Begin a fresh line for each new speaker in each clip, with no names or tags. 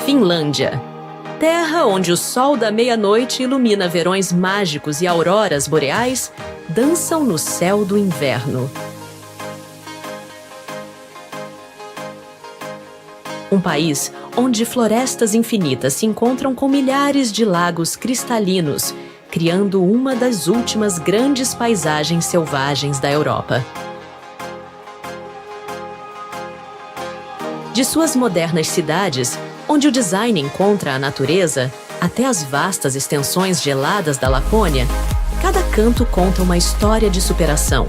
Finlândia. Terra onde o sol da meia-noite ilumina verões mágicos e auroras boreais dançam no céu do inverno. Um país onde florestas infinitas se encontram com milhares de lagos cristalinos, criando uma das últimas grandes paisagens selvagens da Europa. De suas modernas cidades, onde o design encontra a natureza, até as vastas extensões geladas da Lapônia, cada canto conta uma história de superação.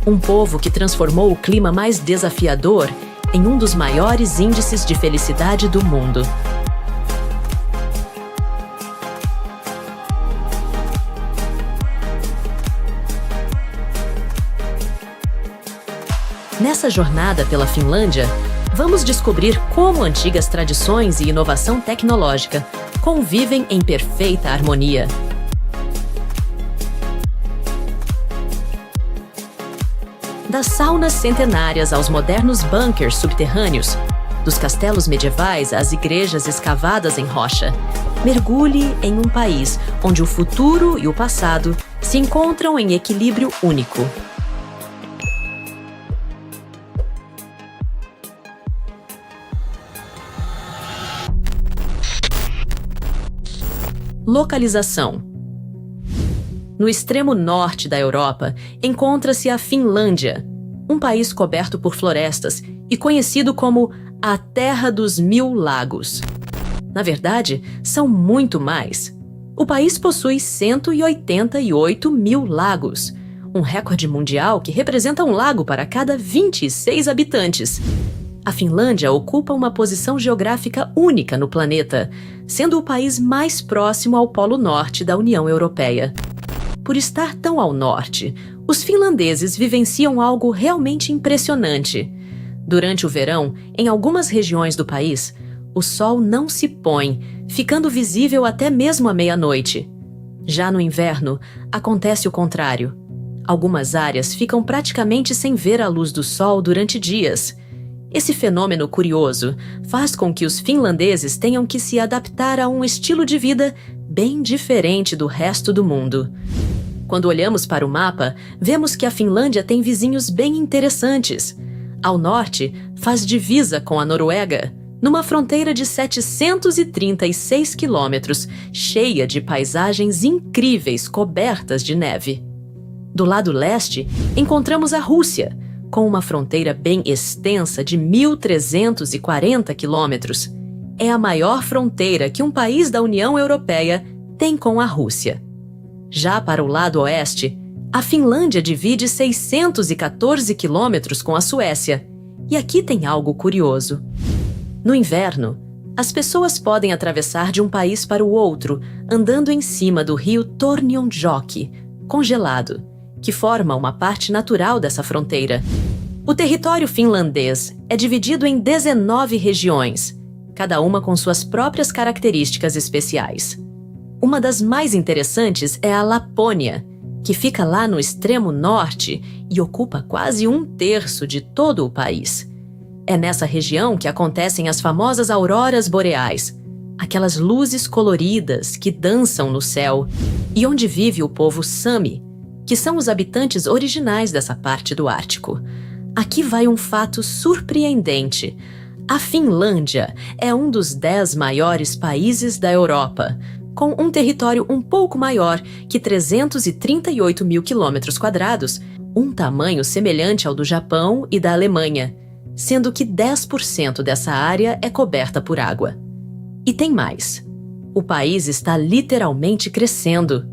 Um povo que transformou o clima mais desafiador em um dos maiores índices de felicidade do mundo. Nessa jornada pela Finlândia, vamos descobrir como antigas tradições e inovação tecnológica convivem em perfeita harmonia. Das saunas centenárias aos modernos bunkers subterrâneos, dos castelos medievais às igrejas escavadas em rocha, mergulhe em um país onde o futuro e o passado se encontram em equilíbrio único. Localização. No extremo norte da Europa, encontra-se a Finlândia, um país coberto por florestas e conhecido como a Terra dos Mil Lagos. Na verdade, são muito mais. O país possui 188 mil lagos, um recorde mundial que representa um lago para cada 26 habitantes. A Finlândia ocupa uma posição geográfica única no planeta, sendo o país mais próximo ao Polo Norte da União Europeia. Por estar tão ao norte, os finlandeses vivenciam algo realmente impressionante. Durante o verão, em algumas regiões do país, o sol não se põe, ficando visível até mesmo à meia-noite. Já no inverno, acontece o contrário. Algumas áreas ficam praticamente sem ver a luz do sol durante dias. Esse fenômeno curioso faz com que os finlandeses tenham que se adaptar a um estilo de vida bem diferente do resto do mundo. Quando olhamos para o mapa, vemos que a Finlândia tem vizinhos bem interessantes. Ao norte, faz divisa com a Noruega, numa fronteira de 736 quilômetros, cheia de paisagens incríveis cobertas de neve. Do lado leste, encontramos a Rússia, com uma fronteira bem extensa de 1.340 quilômetros. É a maior fronteira que um país da União Europeia tem com a Rússia. Já para o lado oeste, a Finlândia divide 614 quilômetros com a Suécia. E aqui tem algo curioso. No inverno, as pessoas podem atravessar de um país para o outro andando em cima do rio Tornionjoki, congelado, que forma uma parte natural dessa fronteira. O território finlandês é dividido em 19 regiões, cada uma com suas próprias características especiais. Uma das mais interessantes é a Lapônia, que fica lá no extremo norte e ocupa quase 1/3 de todo o país. É nessa região que acontecem as famosas auroras boreais, aquelas luzes coloridas que dançam no céu, e onde vive o povo Sami, que são os habitantes originais dessa parte do Ártico. Aqui vai um fato surpreendente. A Finlândia é um dos 10 maiores países da Europa, com um território um pouco maior que 338 mil quilômetros quadrados, um tamanho semelhante ao do Japão e da Alemanha, sendo que 10% dessa área é coberta por água. E tem mais. O país está literalmente crescendo.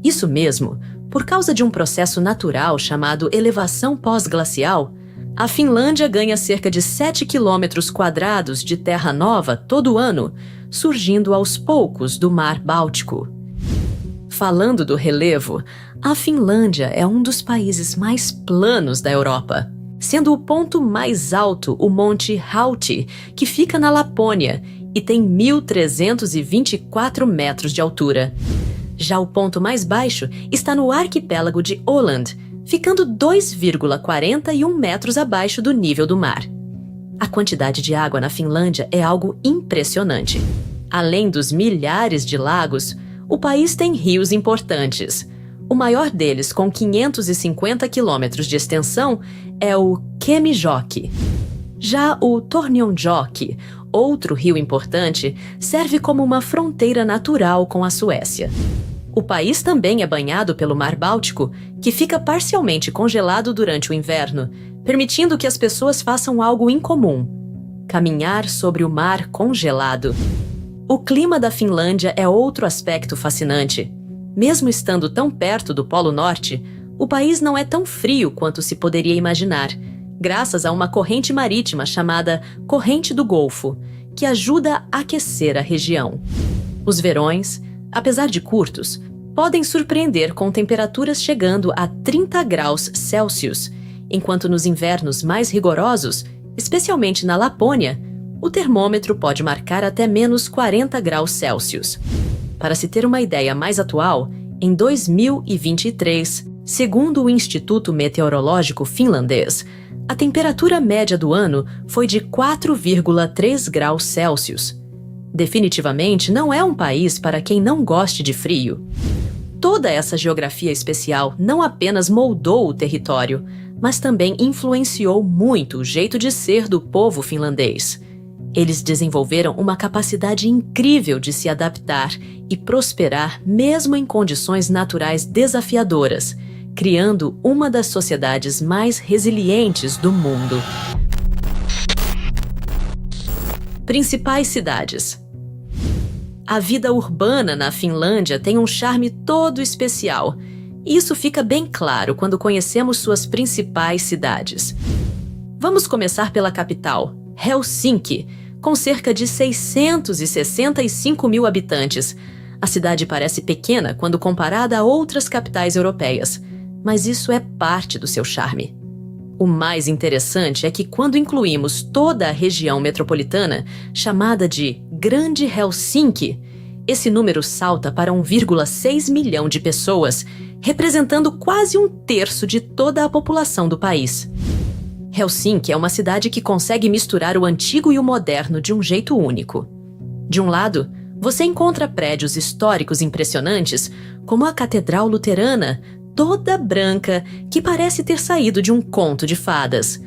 Isso mesmo, por causa de um processo natural chamado elevação pós-glacial, a Finlândia ganha cerca de 7 quilômetros quadrados de terra nova todo ano, surgindo aos poucos do Mar Báltico. Falando do relevo, a Finlândia é um dos países mais planos da Europa, sendo o ponto mais alto o Monte Hauti, que fica na Lapônia e tem 1.324 metros de altura. Já o ponto mais baixo está no arquipélago de Åland, ficando 2,41 metros abaixo do nível do mar. A quantidade de água na Finlândia é algo impressionante. Além dos milhares de lagos, o país tem rios importantes. O maior deles, com 550 quilômetros de extensão, é o Kemijoki. Já o Tornionjoki, outro rio importante, serve como uma fronteira natural com a Suécia. O país também é banhado pelo Mar Báltico, que fica parcialmente congelado durante o inverno, permitindo que as pessoas façam algo incomum: caminhar sobre o mar congelado. O clima da Finlândia é outro aspecto fascinante. Mesmo estando tão perto do Polo Norte, o país não é tão frio quanto se poderia imaginar, graças a uma corrente marítima chamada Corrente do Golfo, que ajuda a aquecer a região. Os verões, apesar de curtos, podem surpreender com temperaturas chegando a 30 graus Celsius, enquanto nos invernos mais rigorosos, especialmente na Lapônia, o termômetro pode marcar até menos 40 graus Celsius. Para se ter uma ideia mais atual, em 2023, segundo o Instituto Meteorológico Finlandês, a temperatura média do ano foi de 4,3 graus Celsius. Definitivamente não é um país para quem não goste de frio. Toda essa geografia especial não apenas moldou o território, mas também influenciou muito o jeito de ser do povo finlandês. Eles desenvolveram uma capacidade incrível de se adaptar e prosperar mesmo em condições naturais desafiadoras, criando uma das sociedades mais resilientes do mundo. Principais cidades. A vida urbana na Finlândia tem um charme todo especial. Isso fica bem claro quando conhecemos suas principais cidades. Vamos começar pela capital, Helsinki, com cerca de 665 mil habitantes. A cidade parece pequena quando comparada a outras capitais europeias, mas isso é parte do seu charme. O mais interessante é que quando incluímos toda a região metropolitana, chamada de Grande Helsinki, esse número salta para 1,6 milhão de pessoas, representando quase um terço de toda a população do país. Helsinki é uma cidade que consegue misturar o antigo e o moderno de um jeito único. De um lado, você encontra prédios históricos impressionantes, como a Catedral Luterana, toda branca, que parece ter saído de um conto de fadas.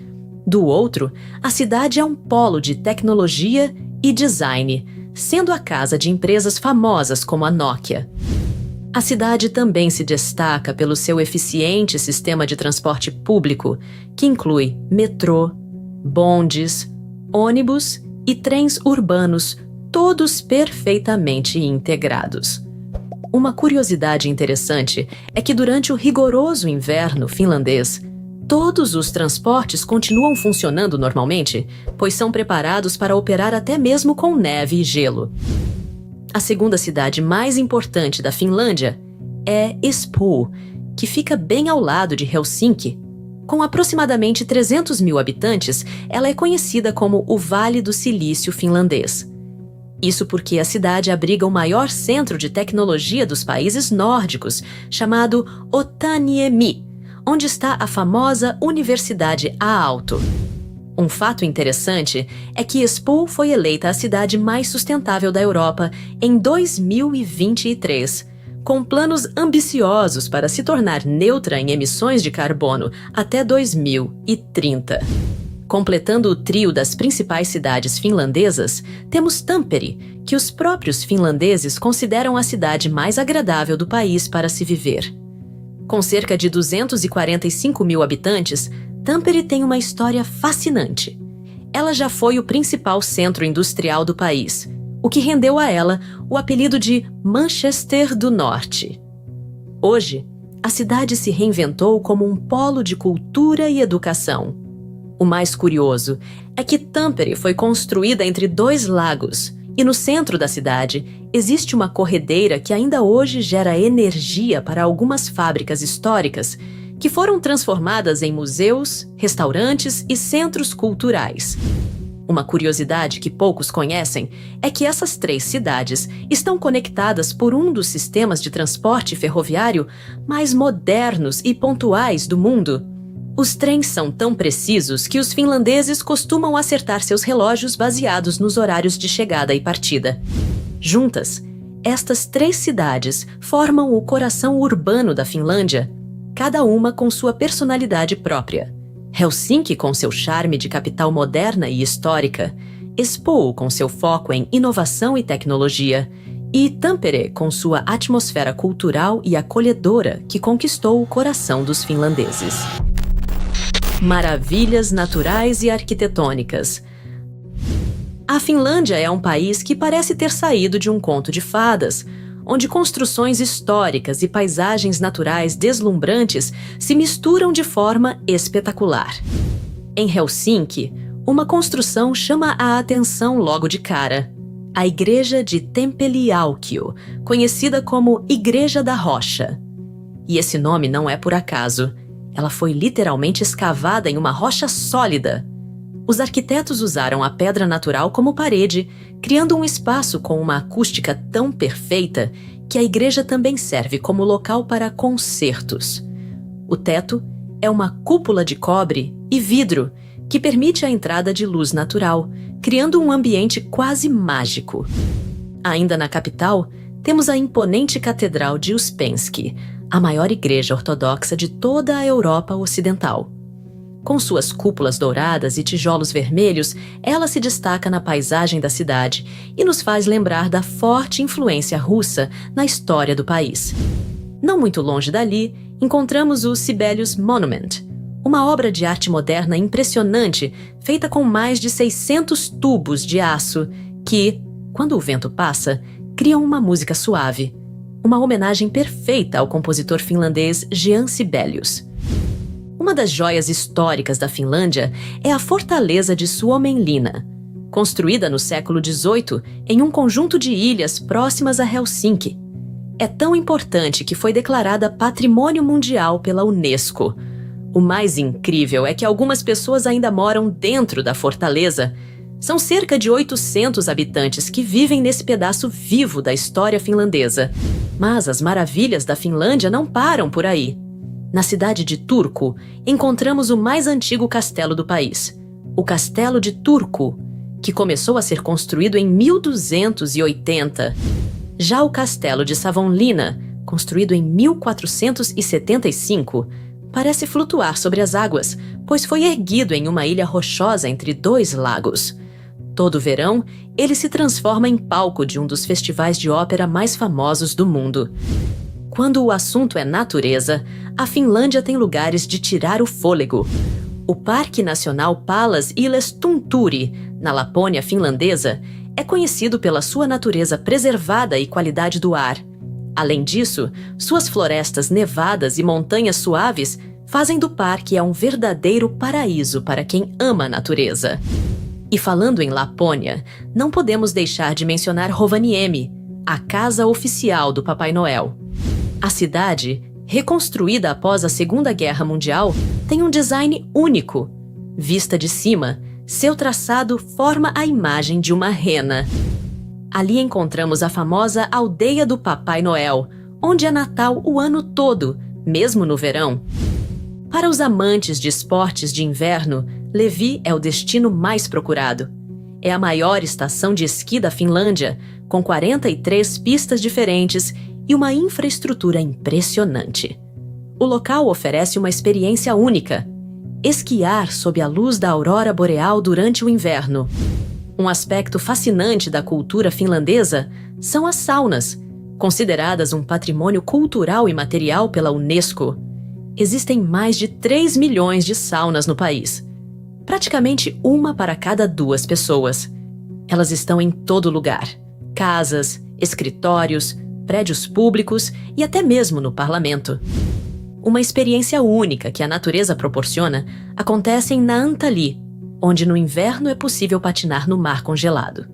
Do outro, a cidade é um polo de tecnologia e design, sendo a casa de empresas famosas como a Nokia. A cidade também se destaca pelo seu eficiente sistema de transporte público, que inclui metrô, bondes, ônibus e trens urbanos, todos perfeitamente integrados. Uma curiosidade interessante é que durante o rigoroso inverno finlandês, todos os transportes continuam funcionando normalmente, pois são preparados para operar até mesmo com neve e gelo. A segunda cidade mais importante da Finlândia é Espoo, que fica bem ao lado de Helsinki. Com aproximadamente 300 mil habitantes, ela é conhecida como o Vale do Silício finlandês. Isso porque a cidade abriga o maior centro de tecnologia dos países nórdicos, chamado Otaniemi, onde está a famosa Universidade Aalto. Um fato interessante é que Espoo foi eleita a cidade mais sustentável da Europa em 2023, com planos ambiciosos para se tornar neutra em emissões de carbono até 2030. Completando o trio das principais cidades finlandesas, temos Tampere, que os próprios finlandeses consideram a cidade mais agradável do país para se viver. Com cerca de 245 mil habitantes, Tampere tem uma história fascinante. Ela já foi o principal centro industrial do país, o que rendeu a ela o apelido de Manchester do Norte. Hoje, a cidade se reinventou como um polo de cultura e educação. O mais curioso é que Tampere foi construída entre dois lagos, e no centro da cidade existe uma corredeira que ainda hoje gera energia para algumas fábricas históricas que foram transformadas em museus, restaurantes e centros culturais. Uma curiosidade que poucos conhecem é que essas 3 cidades estão conectadas por um dos sistemas de transporte ferroviário mais modernos e pontuais do mundo. Os trens são tão precisos que os finlandeses costumam acertar seus relógios baseados nos horários de chegada e partida. Juntas, estas 3 cidades formam o coração urbano da Finlândia, cada uma com sua personalidade própria. Helsinki com seu charme de capital moderna e histórica, Espoo com seu foco em inovação e tecnologia, e Tampere com sua atmosfera cultural e acolhedora que conquistou o coração dos finlandeses. Maravilhas naturais e arquitetônicas. A Finlândia é um país que parece ter saído de um conto de fadas, onde construções históricas e paisagens naturais deslumbrantes se misturam de forma espetacular. Em Helsinki, uma construção chama a atenção logo de cara: a Igreja de Tempeliaukio, conhecida como Igreja da Rocha. E esse nome não é por acaso. Ela foi literalmente escavada em uma rocha sólida. Os arquitetos usaram a pedra natural como parede, criando um espaço com uma acústica tão perfeita que a igreja também serve como local para concertos. O teto é uma cúpula de cobre e vidro que permite a entrada de luz natural, criando um ambiente quase mágico. Ainda na capital, temos a imponente Catedral de Uspensky, a maior igreja ortodoxa de toda a Europa Ocidental. Com suas cúpulas douradas e tijolos vermelhos, ela se destaca na paisagem da cidade e nos faz lembrar da forte influência russa na história do país. Não muito longe dali, encontramos o Sibelius Monument, uma obra de arte moderna impressionante feita com mais de 600 tubos de aço que, quando o vento passa, criam uma música suave. Uma homenagem perfeita ao compositor finlandês Jean Sibelius. Uma das joias históricas da Finlândia é a Fortaleza de Suomenlinna, construída no século XVIII em um conjunto de ilhas próximas a Helsinki. É tão importante que foi declarada Patrimônio Mundial pela Unesco. O mais incrível é que algumas pessoas ainda moram dentro da fortaleza. São cerca de 800 habitantes que vivem nesse pedaço vivo da história finlandesa. Mas as maravilhas da Finlândia não param por aí. Na cidade de Turku, encontramos o mais antigo castelo do país, o Castelo de Turku, que começou a ser construído em 1280. Já o Castelo de Savonlinna, construído em 1475, parece flutuar sobre as águas, pois foi erguido em uma ilha rochosa entre 2 lagos. Todo verão, ele se transforma em palco de um dos festivais de ópera mais famosos do mundo. Quando o assunto é natureza, a Finlândia tem lugares de tirar o fôlego. O Parque Nacional Pallas Yllästunturi, na Lapônia finlandesa, é conhecido pela sua natureza preservada e qualidade do ar. Além disso, suas florestas nevadas e montanhas suaves fazem do parque um verdadeiro paraíso para quem ama a natureza. E falando em Lapônia, não podemos deixar de mencionar Rovaniemi, a casa oficial do Papai Noel. A cidade, reconstruída após a Segunda Guerra Mundial, tem um design único. Vista de cima, seu traçado forma a imagem de uma rena. Ali encontramos a famosa Aldeia do Papai Noel, onde é Natal o ano todo, mesmo no verão. Para os amantes de esportes de inverno, Levi é o destino mais procurado. É a maior estação de esqui da Finlândia, com 43 pistas diferentes e uma infraestrutura impressionante. O local oferece uma experiência única: esquiar sob a luz da aurora boreal durante o inverno. Um aspecto fascinante da cultura finlandesa são as saunas, consideradas um patrimônio cultural e material pela Unesco. Existem mais de 3 milhões de saunas no país, praticamente uma para cada 2 pessoas. Elas estão em todo lugar: casas, escritórios, prédios públicos e até mesmo no parlamento. Uma experiência única que a natureza proporciona acontece em Naantali, onde no inverno é possível patinar no mar congelado.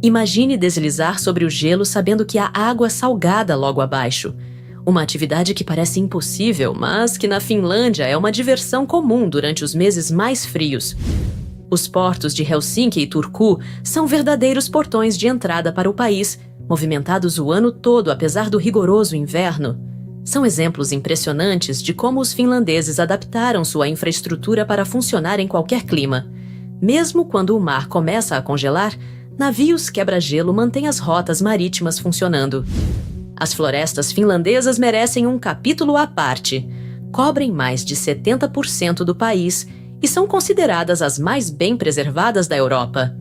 Imagine deslizar sobre o gelo sabendo que há água salgada logo abaixo. Uma atividade que parece impossível, mas que na Finlândia é uma diversão comum durante os meses mais frios. Os portos de Helsinki e Turku são verdadeiros portões de entrada para o país, movimentados o ano todo apesar do rigoroso inverno. São exemplos impressionantes de como os finlandeses adaptaram sua infraestrutura para funcionar em qualquer clima. Mesmo quando o mar começa a congelar, navios quebra-gelo mantêm as rotas marítimas funcionando. As florestas finlandesas merecem um capítulo à parte. Cobrem mais de 70% do país e são consideradas as mais bem preservadas da Europa.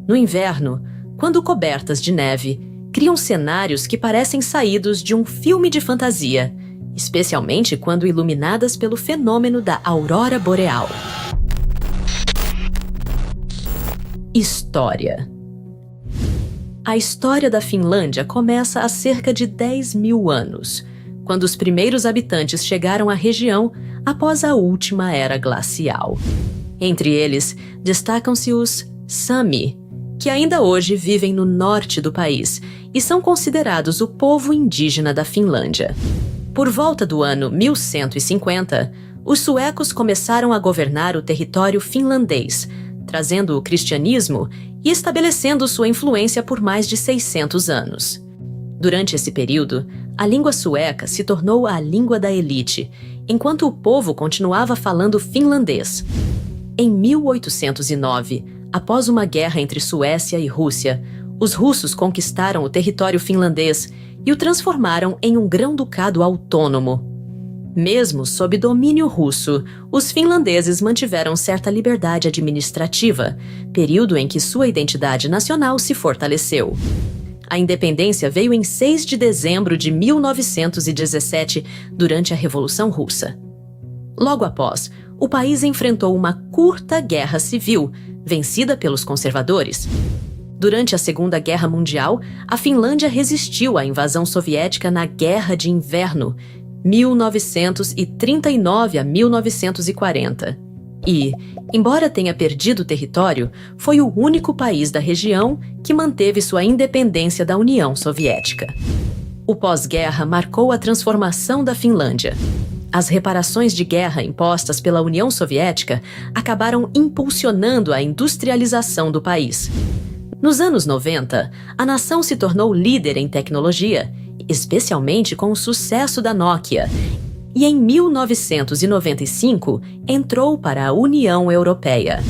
No inverno, quando cobertas de neve, criam cenários que parecem saídos de um filme de fantasia, especialmente quando iluminadas pelo fenômeno da aurora boreal. História. A história da Finlândia começa há cerca de 10 mil anos, quando os primeiros habitantes chegaram à região após a última era glacial. Entre eles, destacam-se os Sami, que ainda hoje vivem no norte do país e são considerados o povo indígena da Finlândia. Por volta do ano 1150, os suecos começaram a governar o território finlandês, trazendo o cristianismo e estabelecendo sua influência por mais de 600 anos. Durante esse período, a língua sueca se tornou a língua da elite, enquanto o povo continuava falando finlandês. Em 1809, após uma guerra entre Suécia e Rússia, os russos conquistaram o território finlandês e o transformaram em um grão-ducado autônomo. Mesmo sob domínio russo, os finlandeses mantiveram certa liberdade administrativa, período em que sua identidade nacional se fortaleceu. A independência veio em 6 de dezembro de 1917, durante a Revolução Russa. Logo após, o país enfrentou uma curta guerra civil, vencida pelos conservadores. Durante a Segunda Guerra Mundial, a Finlândia resistiu à invasão soviética na Guerra de Inverno, 1939 a 1940. E, embora tenha perdido território, foi o único país da região que manteve sua independência da União Soviética. O pós-guerra marcou a transformação da Finlândia. As reparações de guerra impostas pela União Soviética acabaram impulsionando a industrialização do país. Nos anos 90, a nação se tornou líder em tecnologia, especialmente com o sucesso da Nokia, e em 1995 entrou para a União Europeia.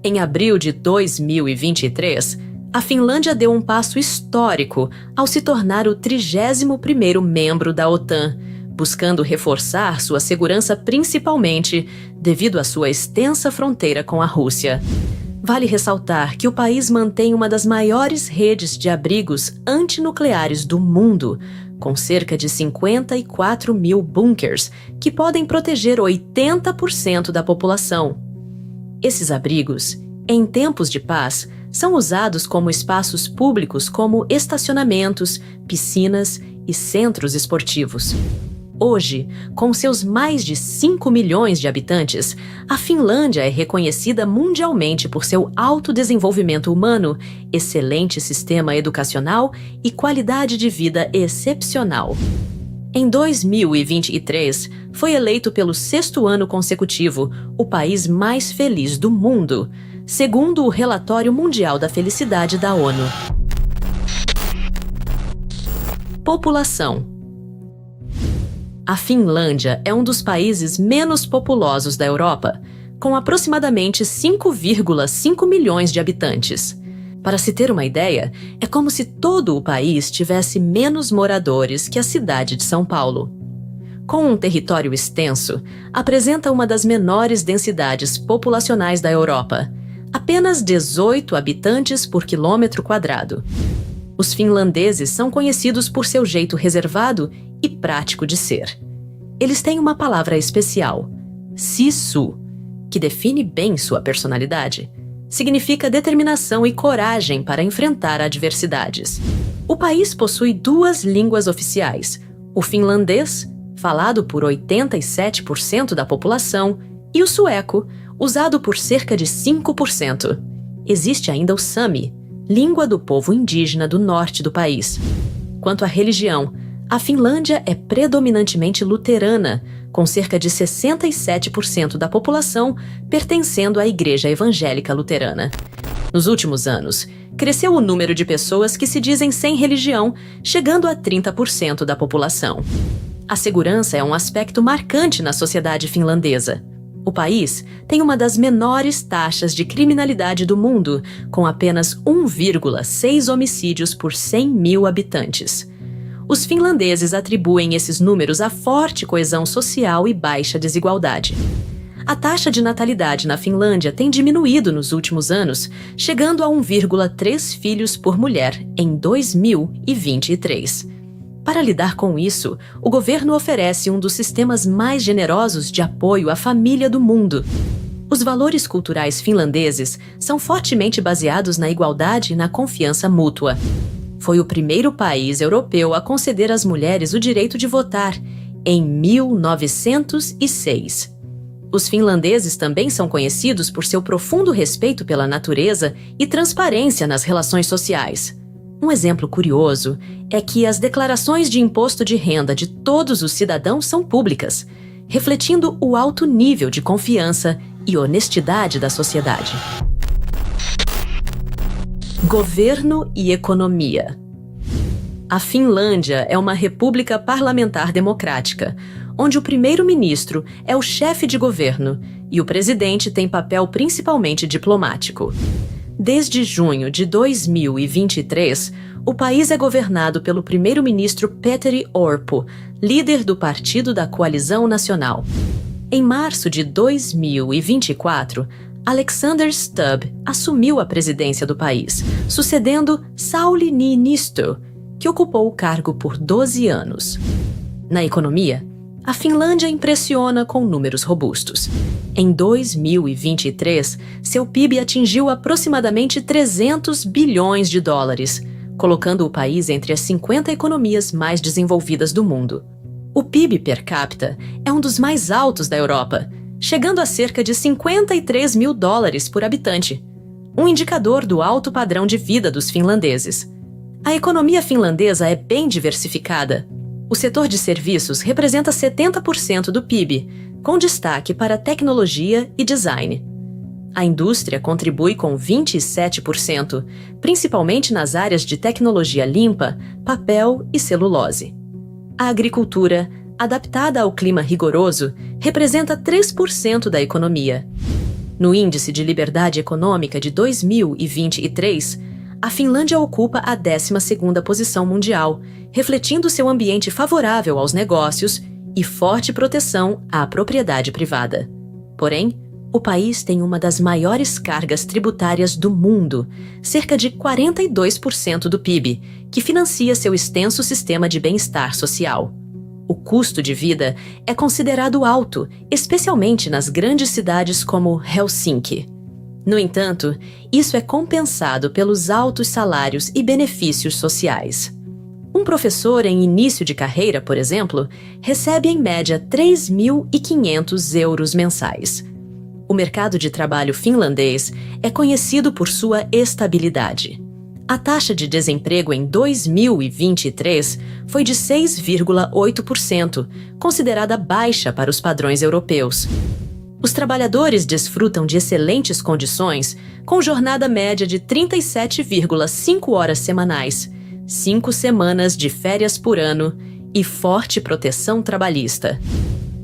Em abril de 2023, a Finlândia deu um passo histórico ao se tornar o 31º membro da OTAN, buscando reforçar sua segurança principalmente devido à sua extensa fronteira com a Rússia. Vale ressaltar que o país mantém uma das maiores redes de abrigos antinucleares do mundo, com cerca de 54 mil bunkers, que podem proteger 80% da população. Esses abrigos, em tempos de paz, são usados como espaços públicos como estacionamentos, piscinas e centros esportivos. Hoje, com seus mais de 5 milhões de habitantes, a Finlândia é reconhecida mundialmente por seu alto desenvolvimento humano, excelente sistema educacional e qualidade de vida excepcional. Em 2023, foi eleito pelo 6º ano consecutivo o país mais feliz do mundo, segundo o Relatório Mundial da Felicidade da ONU. População. A Finlândia é um dos países menos populosos da Europa, com aproximadamente 5,5 milhões de habitantes. Para se ter uma ideia, é como se todo o país tivesse menos moradores que a cidade de São Paulo. Com um território extenso, apresenta uma das menores densidades populacionais da Europa, apenas 18 habitantes por quilômetro quadrado. Os finlandeses são conhecidos por seu jeito reservado e prático de ser. Eles têm uma palavra especial, sisu, que define bem sua personalidade. Significa determinação e coragem para enfrentar adversidades. O país possui 2 línguas oficiais, o finlandês, falado por 87% da população, e o sueco, usado por cerca de 5%. Existe ainda o Sami, língua do povo indígena do norte do país. Quanto à religião, a Finlândia é predominantemente luterana, com cerca de 67% da população pertencendo à Igreja Evangélica Luterana. Nos últimos anos, cresceu o número de pessoas que se dizem sem religião, chegando a 30% da população. A segurança é um aspecto marcante na sociedade finlandesa. O país tem uma das menores taxas de criminalidade do mundo, com apenas 1,6 homicídios por 100 mil habitantes. Os finlandeses atribuem esses números à forte coesão social e baixa desigualdade. A taxa de natalidade na Finlândia tem diminuído nos últimos anos, chegando a 1,3 filhos por mulher em 2023. Para lidar com isso, o governo oferece um dos sistemas mais generosos de apoio à família do mundo. Os valores culturais finlandeses são fortemente baseados na igualdade e na confiança mútua. Foi o primeiro país europeu a conceder às mulheres o direito de votar, em 1906. Os finlandeses também são conhecidos por seu profundo respeito pela natureza e transparência nas relações sociais. Um exemplo curioso é que as declarações de imposto de renda de todos os cidadãos são públicas, refletindo o alto nível de confiança e honestidade da sociedade. Governo e economia. A Finlândia é uma república parlamentar democrática, onde o primeiro-ministro é o chefe de governo e o presidente tem papel principalmente diplomático. Desde junho de 2023, o país é governado pelo primeiro-ministro Petteri Orpo, líder do Partido da Coalizão Nacional. Em março de 2024, Alexander Stubb assumiu a presidência do país, sucedendo Sauli Niinisto, que ocupou o cargo por 12 anos. Na economia, a Finlândia impressiona com números robustos. Em 2023, seu PIB atingiu aproximadamente 300 bilhões de dólares, colocando o país entre as 50 economias mais desenvolvidas do mundo. O PIB per capita é um dos mais altos da Europa, chegando a cerca de 53 mil dólares por habitante, um indicador do alto padrão de vida dos finlandeses. A economia finlandesa é bem diversificada. O setor de serviços representa 70% do PIB, com destaque para tecnologia e design. A indústria contribui com 27%, principalmente nas áreas de tecnologia limpa, papel e celulose. A agricultura, adaptada ao clima rigoroso, representa 3% da economia. No Índice de Liberdade Econômica de 2023, a Finlândia ocupa a 12ª posição mundial, refletindo seu ambiente favorável aos negócios e forte proteção à propriedade privada. Porém, o país tem uma das maiores cargas tributárias do mundo, cerca de 42% do PIB, que financia seu extenso sistema de bem-estar social. O custo de vida é considerado alto, especialmente nas grandes cidades como Helsinki. No entanto, isso é compensado pelos altos salários e benefícios sociais. Um professor em início de carreira, por exemplo, recebe em média 3.500 euros mensais. O mercado de trabalho finlandês é conhecido por sua estabilidade. A taxa de desemprego em 2023 foi de 6,8%, considerada baixa para os padrões europeus. Os trabalhadores desfrutam de excelentes condições, com jornada média de 37,5 horas semanais, 5 semanas de férias por ano e forte proteção trabalhista.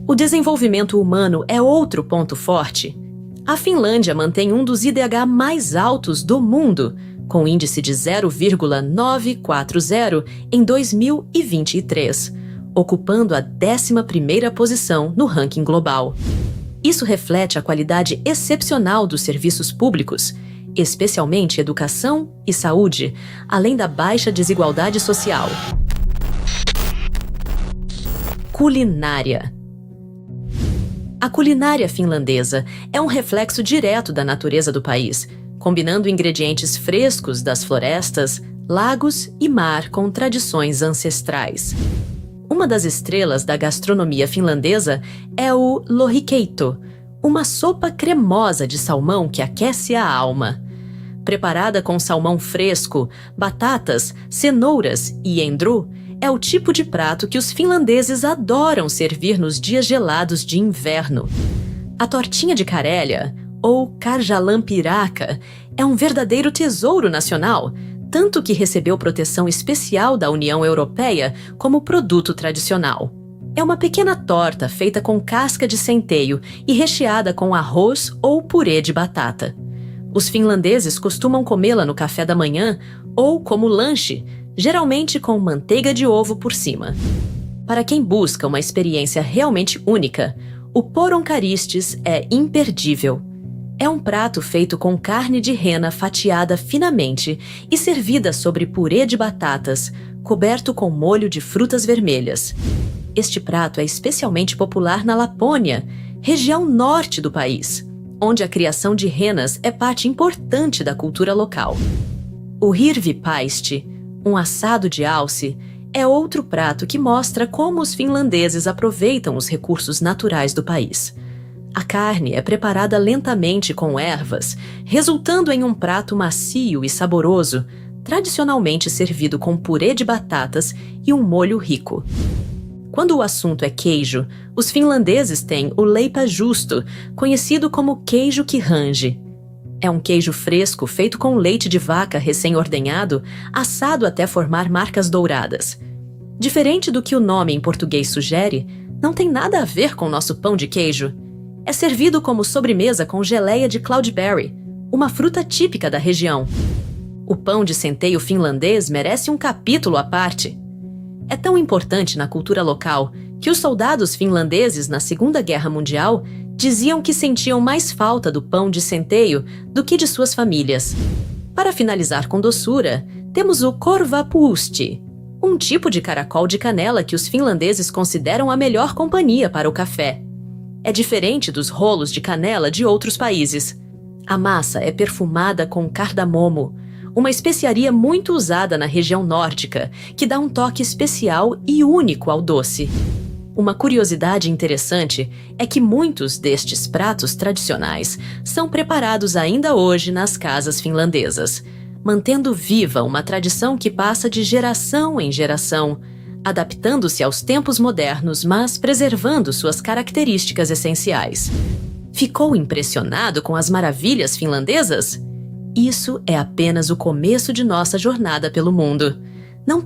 O desenvolvimento humano é outro ponto forte. A Finlândia mantém um dos IDH mais altos do mundo, com índice de 0,940 em 2023, ocupando a 11ª posição no ranking global. Isso reflete a qualidade excepcional dos serviços públicos, especialmente educação e saúde, além da baixa desigualdade social. Culinária. A culinária finlandesa é um reflexo direto da natureza do país, combinando ingredientes frescos das florestas, lagos e mar com tradições ancestrais. Uma das estrelas da gastronomia finlandesa é o lohikeitto, uma sopa cremosa de salmão que aquece a alma. Preparada com salmão fresco, batatas, cenouras e endru, é o tipo de prato que os finlandeses adoram servir nos dias gelados de inverno. A tortinha de Karelia, ou Karjalanpiraka, é um verdadeiro tesouro nacional, tanto que recebeu proteção especial da União Europeia como produto tradicional. É uma pequena torta feita com casca de centeio e recheada com arroz ou purê de batata. Os finlandeses costumam comê-la no café da manhã ou como lanche, geralmente com manteiga de ovo por cima. Para quem busca uma experiência realmente única, o poronkaristes é imperdível. É um prato feito com carne de rena fatiada finamente e servida sobre purê de batatas, coberto com molho de frutas vermelhas. Este prato é especialmente popular na Lapônia, região norte do país, onde a criação de renas é parte importante da cultura local. O hirvipaisti, um assado de alce, é outro prato que mostra como os finlandeses aproveitam os recursos naturais do país. A carne é preparada lentamente com ervas, resultando em um prato macio e saboroso, tradicionalmente servido com purê de batatas e um molho rico. Quando o assunto é queijo, os finlandeses têm o leipäjuusto, conhecido como queijo que range. É um queijo fresco feito com leite de vaca recém-ordenhado, assado até formar marcas douradas. Diferente do que o nome em português sugere, não tem nada a ver com nosso pão de queijo. É servido como sobremesa com geleia de cloudberry, uma fruta típica da região. O pão de centeio finlandês merece um capítulo à parte. É tão importante na cultura local que os soldados finlandeses na Segunda Guerra Mundial diziam que sentiam mais falta do pão de centeio do que de suas famílias. Para finalizar com doçura, temos o korvapuusti, um tipo de caracol de canela que os finlandeses consideram a melhor companhia para o café. É diferente dos rolos de canela de outros países. A massa é perfumada com cardamomo, uma especiaria muito usada na região nórdica, que dá um toque especial e único ao doce. Uma curiosidade interessante é que muitos destes pratos tradicionais são preparados ainda hoje nas casas finlandesas, mantendo viva uma tradição que passa de geração em geração, adaptando-se aos tempos modernos, mas preservando suas características essenciais. Ficou impressionado com as maravilhas finlandesas? Isso é apenas o começo de nossa jornada pelo mundo. Não